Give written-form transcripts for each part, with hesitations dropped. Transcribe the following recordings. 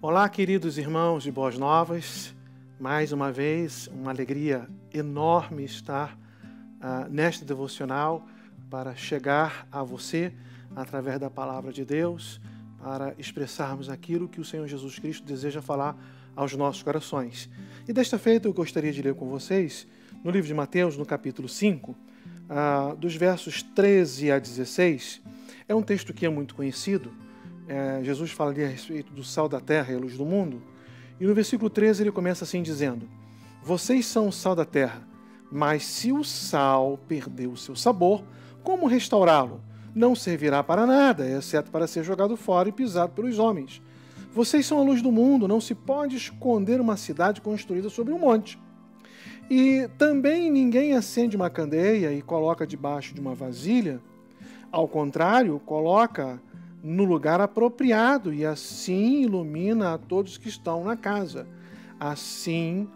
Olá, queridos irmãos de Boas Novas. Mais uma vez, uma alegria enorme estar nesta devocional para chegar a você através da palavra de Deus, para expressarmos aquilo que o Senhor Jesus Cristo deseja falar aos nossos corações. E desta feita eu gostaria de ler com vocês, no livro de Mateus, no capítulo 5, dos versos 13 a 16. É um texto que é muito conhecido. Jesus fala ali a respeito do sal da terra e a luz do mundo. E no versículo 13 ele começa assim dizendo: vocês são o sal da terra, mas se o sal perder o seu sabor, como restaurá-lo? Não servirá para nada, exceto para ser jogado fora e pisado pelos homens. Vocês são a luz do mundo, não se pode esconder uma cidade construída sobre um monte. E também ninguém acende uma candeia e coloca debaixo de uma vasilha. Ao contrário, coloca no lugar apropriado e assim ilumina a todos que estão na casa. Assim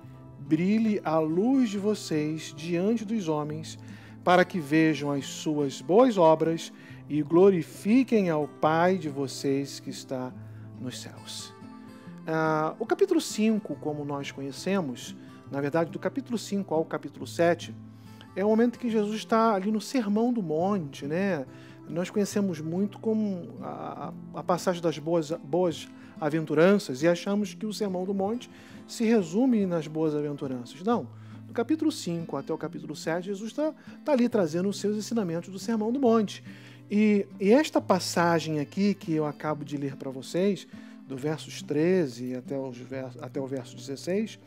brilhe a luz de vocês diante dos homens, para que vejam as suas boas obras e glorifiquem ao Pai de vocês que está nos céus. O capítulo 5, como nós conhecemos, na verdade do capítulo 5 ao capítulo 7, é o momento que Jesus está ali no Sermão do Monte, né? Nós conhecemos muito como a passagem das boas aventuranças e achamos que o Sermão do Monte se resume nas boas aventuranças. Não. Do capítulo 5 até o capítulo 7, Jesus está ali trazendo os seus ensinamentos do Sermão do Monte. E esta passagem aqui que eu acabo de ler para vocês, do versos 13 até o verso 16,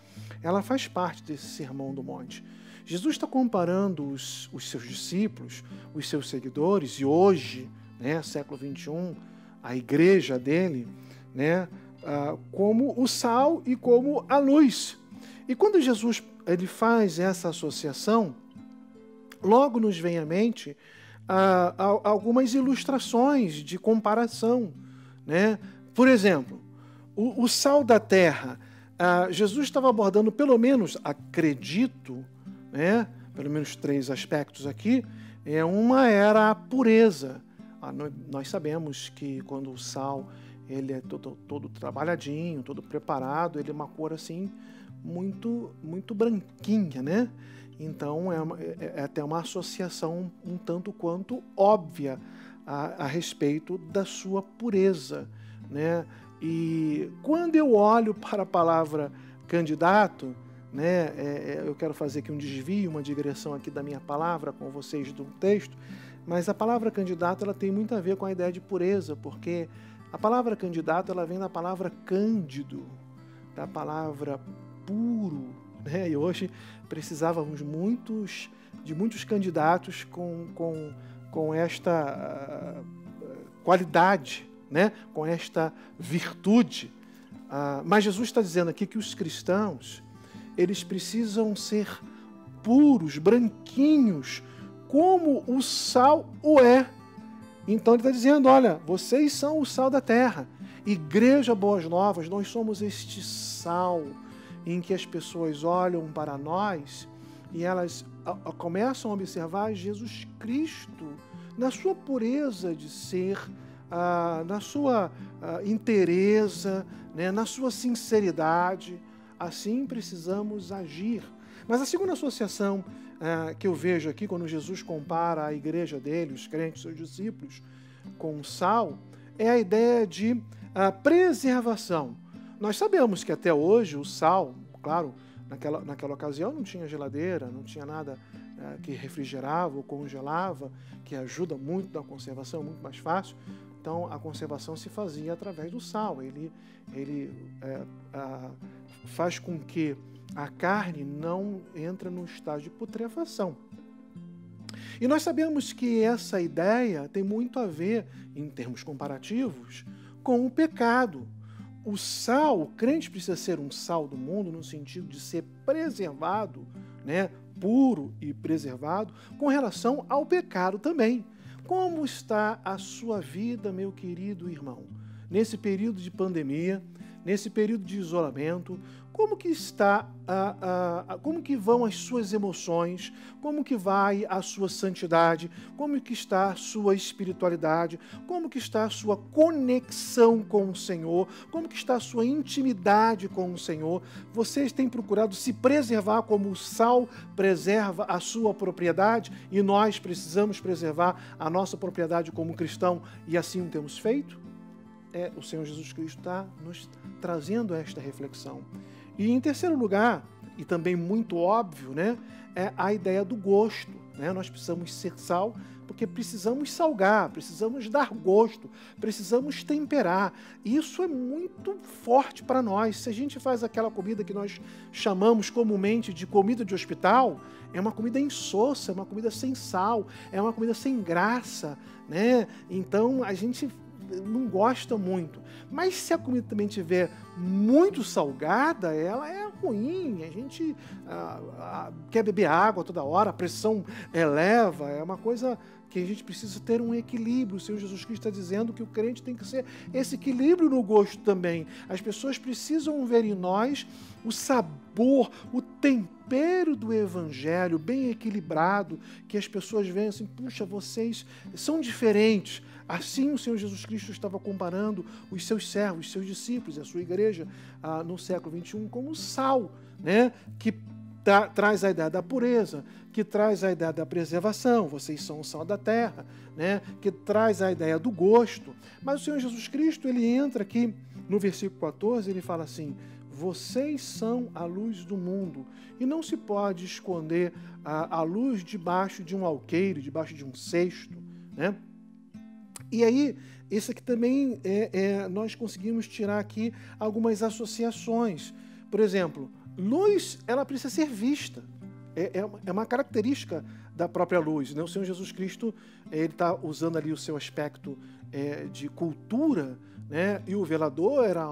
ela faz parte desse Sermão do Monte. Jesus está comparando os seus discípulos, os seus seguidores, e hoje, né, século XXI, a igreja dele, né, como o sal e como a luz. E quando Jesus ele faz essa associação, logo nos vem à mente algumas ilustrações de comparação, né? Por exemplo, o sal da terra, Jesus estava abordando, pelo menos, acredito, né? Pelo menos 3 aspectos aqui. Uma era a pureza. Nós sabemos que quando o sal ele é todo trabalhadinho, todo preparado, ele é uma cor assim muito, muito branquinha, né? Então é até uma associação um tanto quanto óbvia a respeito da sua pureza, né? E quando eu olho para a palavra candidato, né, eu quero fazer aqui um desvio, uma digressão aqui da minha palavra com vocês do texto, mas a palavra candidato ela tem muito a ver com a ideia de pureza, porque a palavra candidato ela vem da palavra cândido, da palavra puro, né? E hoje precisávamos de muitos candidatos com esta qualidade, né? Com esta virtude. Mas Jesus está dizendo aqui que os cristãos eles precisam ser puros, branquinhos, como o sal o é. Então ele está dizendo, olha, vocês são o sal da terra. Igreja Boas Novas, nós somos este sal em que as pessoas olham para nós e elas começam a observar Jesus Cristo na sua pureza de ser, na sua inteireza, né, na sua sinceridade. Assim precisamos agir. Mas a segunda associação que eu vejo aqui, quando Jesus compara a igreja dele, os crentes, seus discípulos, com o sal, é a ideia de preservação. Nós sabemos que até hoje o sal, claro, naquela ocasião não tinha geladeira, não tinha nada que refrigerava ou congelava, que ajuda muito na conservação, muito mais fácil. Então a conservação se fazia através do sal. Ele faz com que a carne não entre no estágio de putrefação. E nós sabemos que essa ideia tem muito a ver, em termos comparativos, com o pecado. O sal, o crente precisa ser um sal do mundo no sentido de ser preservado, né, puro e preservado, com relação ao pecado também. Como está a sua vida, meu querido irmão? Nesse período de pandemia, nesse período de isolamento, como que está, como que vão as suas emoções, como que vai a sua santidade, como que está a sua espiritualidade, como que está a sua conexão com o Senhor, como que está a sua intimidade com o Senhor. Vocês têm procurado se preservar como o sal preserva a sua propriedade, e nós precisamos preservar a nossa propriedade como cristão, e assim o temos feito? O Senhor Jesus Cristo está nos trazendo esta reflexão. E em terceiro lugar, e também muito óbvio, né, é a ideia do gosto. Né? Nós precisamos ser sal porque precisamos salgar, precisamos dar gosto, precisamos temperar. Isso é muito forte para nós. Se a gente faz aquela comida que nós chamamos comumente de comida de hospital, é uma comida insossa, é uma comida sem sal, é uma comida sem graça, né? Então a gente não gosta muito. Mas se a comida também estiver muito salgada, ela é ruim. A gente quer beber água toda hora, a pressão eleva, é uma coisa que a gente precisa ter um equilíbrio. O Senhor Jesus Cristo está dizendo que o crente tem que ser esse equilíbrio no gosto também. As pessoas precisam ver em nós o sabor, o tempero do Evangelho bem equilibrado, que as pessoas veem assim, puxa, vocês são diferentes. Assim o Senhor Jesus Cristo estava comparando os seus servos, os seus discípulos, a sua igreja no século XXI como sal, né? Que traz a ideia da pureza, que traz a ideia da preservação, vocês são o sal da terra, né? Que traz a ideia do gosto. Mas o Senhor Jesus Cristo, ele entra aqui no versículo 14, ele fala assim, vocês são a luz do mundo, e não se pode esconder a luz debaixo de um alqueire, debaixo de um cesto, né? E aí, isso aqui também, nós conseguimos tirar aqui algumas associações. Por exemplo, luz, ela precisa ser vista. É uma característica da própria luz, né? O Senhor Jesus Cristo, ele está usando ali o seu aspecto de cultura, né? E o velador era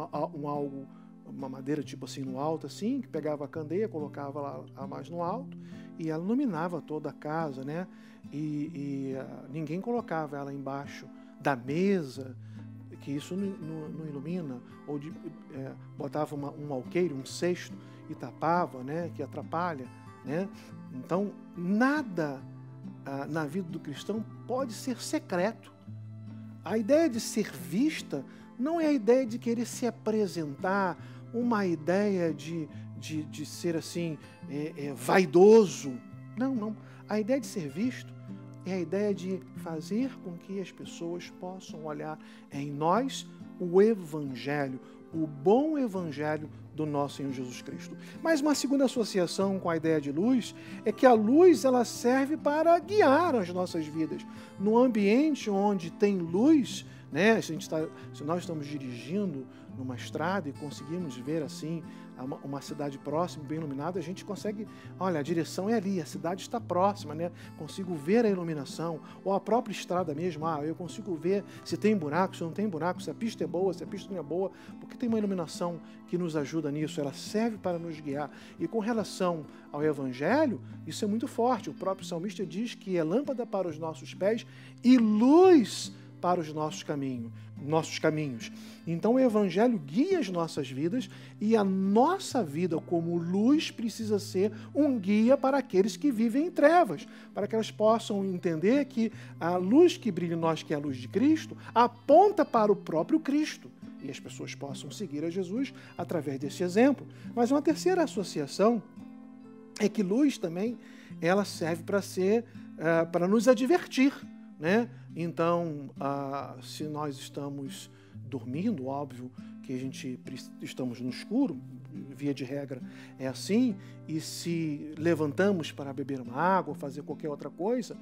uma madeira tipo assim no alto, assim, que pegava a candeia, colocava lá mais no alto, e ela iluminava toda a casa, né? E ninguém colocava ela embaixo da mesa, que isso não ilumina, ou botava um alqueire, um cesto, e tapava, né, que atrapalha, né? Então, nada na vida do cristão pode ser secreto. A ideia de ser vista não é a ideia de querer se apresentar, uma ideia de ser assim, vaidoso. Não. A ideia de ser visto é a ideia de fazer com que as pessoas possam olhar em nós o Evangelho, o bom Evangelho do nosso Senhor Jesus Cristo. Mas uma segunda associação com a ideia de luz é que a luz, ela serve para guiar as nossas vidas. No ambiente onde tem luz, né, se nós estamos dirigindo numa estrada e conseguimos ver assim uma cidade próxima, bem iluminada, a gente consegue, olha, a direção é ali, a cidade está próxima, né? Consigo ver a iluminação, ou a própria estrada mesmo, eu consigo ver se tem buraco, se não tem buraco, se a pista é boa, se a pista não é boa, porque tem uma iluminação que nos ajuda nisso, ela serve para nos guiar. E com relação ao Evangelho, isso é muito forte. O próprio salmista diz que é lâmpada para os nossos pés e luz para os nossos caminhos. Então o Evangelho guia as nossas vidas, e a nossa vida como luz precisa ser um guia para aqueles que vivem em trevas, para que elas possam entender que a luz que brilha em nós, que é a luz de Cristo, aponta para o próprio Cristo, e as pessoas possam seguir a Jesus através desse exemplo. Mas uma terceira associação é que luz também, ela serve para nos advertir, né? Então, se nós estamos dormindo, óbvio que estamos no escuro, via de regra é assim, e se levantamos para beber uma água ou fazer qualquer outra coisa,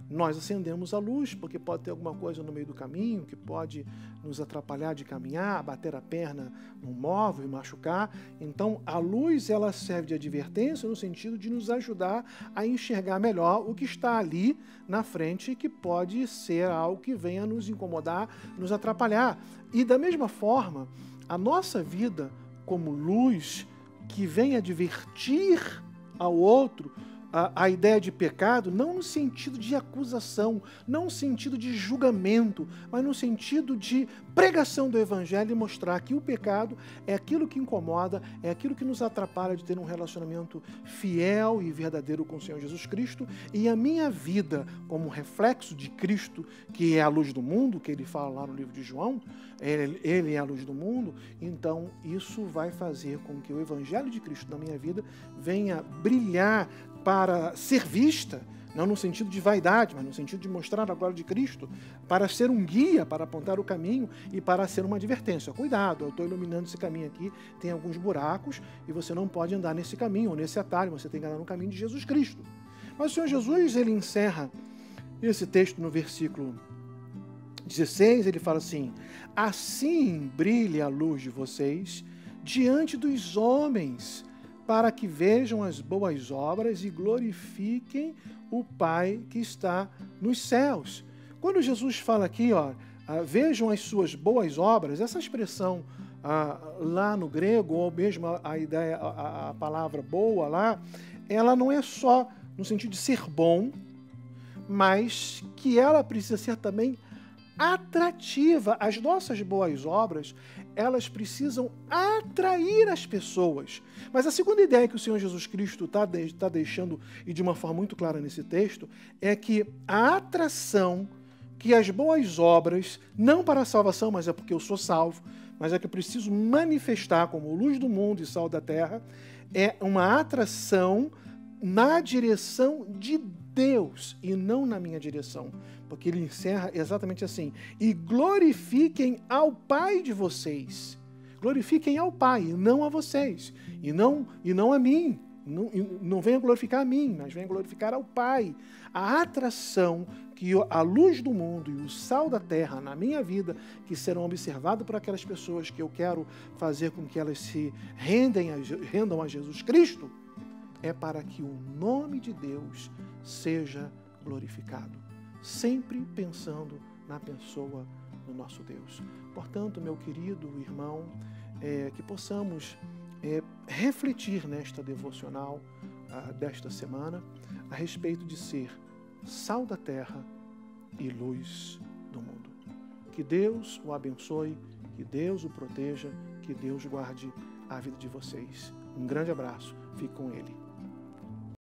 nós acendemos a luz, porque pode ter alguma coisa no meio do caminho que pode nos atrapalhar de caminhar, bater a perna no móvel e machucar. Então, a luz, ela serve de advertência no sentido de nos ajudar a enxergar melhor o que está ali na frente, que pode ser algo que venha nos incomodar, nos atrapalhar. E da mesma forma, a nossa vida como luz que vem advertir ao outro, a ideia de pecado, não no sentido de acusação, não no sentido de julgamento, mas no sentido de pregação do Evangelho e mostrar que o pecado é aquilo que incomoda, é aquilo que nos atrapalha de ter um relacionamento fiel e verdadeiro com o Senhor Jesus Cristo, e a minha vida, como reflexo de Cristo, que é a luz do mundo, que ele fala lá no livro de João, ele é a luz do mundo, então isso vai fazer com que o Evangelho de Cristo na minha vida venha brilhar para ser vista, não no sentido de vaidade, mas no sentido de mostrar a glória de Cristo, para ser um guia, para apontar o caminho e para ser uma advertência. Cuidado, eu estou iluminando esse caminho aqui, tem alguns buracos e você não pode andar nesse caminho ou nesse atalho, você tem que andar no caminho de Jesus Cristo. Mas o Senhor Jesus, ele encerra esse texto no versículo 16, ele fala assim: assim brilhe a luz de vocês diante dos homens, para que vejam as boas obras e glorifiquem o Pai que está nos céus. Quando Jesus fala aqui, vejam as suas boas obras, essa expressão lá no grego, ou mesmo a palavra boa lá, ela não é só no sentido de ser bom, mas que ela precisa ser também atrativa. As nossas boas obras, elas precisam atrair as pessoas. Mas a segunda ideia que o Senhor Jesus Cristo está deixando, e de uma forma muito clara nesse texto, é que a atração que as boas obras, não para a salvação, mas é porque eu sou salvo, mas é que eu preciso manifestar como luz do mundo e sal da terra, é uma atração na direção de Deus e não na minha direção. Porque ele encerra exatamente assim: e glorifiquem ao Pai de vocês. Glorifiquem ao Pai, e não a vocês. E não a mim. Não venha glorificar a mim, mas venha glorificar ao Pai. A atração que a luz do mundo e o sal da terra na minha vida, que serão observados por aquelas pessoas que eu quero fazer com que elas se rendam a Jesus Cristo, é para que o nome de Deus seja glorificado, sempre pensando na pessoa do nosso Deus. Portanto, meu querido irmão, que possamos refletir nesta devocional desta semana a respeito de ser sal da terra e luz do mundo. Que Deus o abençoe, que Deus o proteja, que Deus guarde a vida de vocês. Um grande abraço, fique com Ele.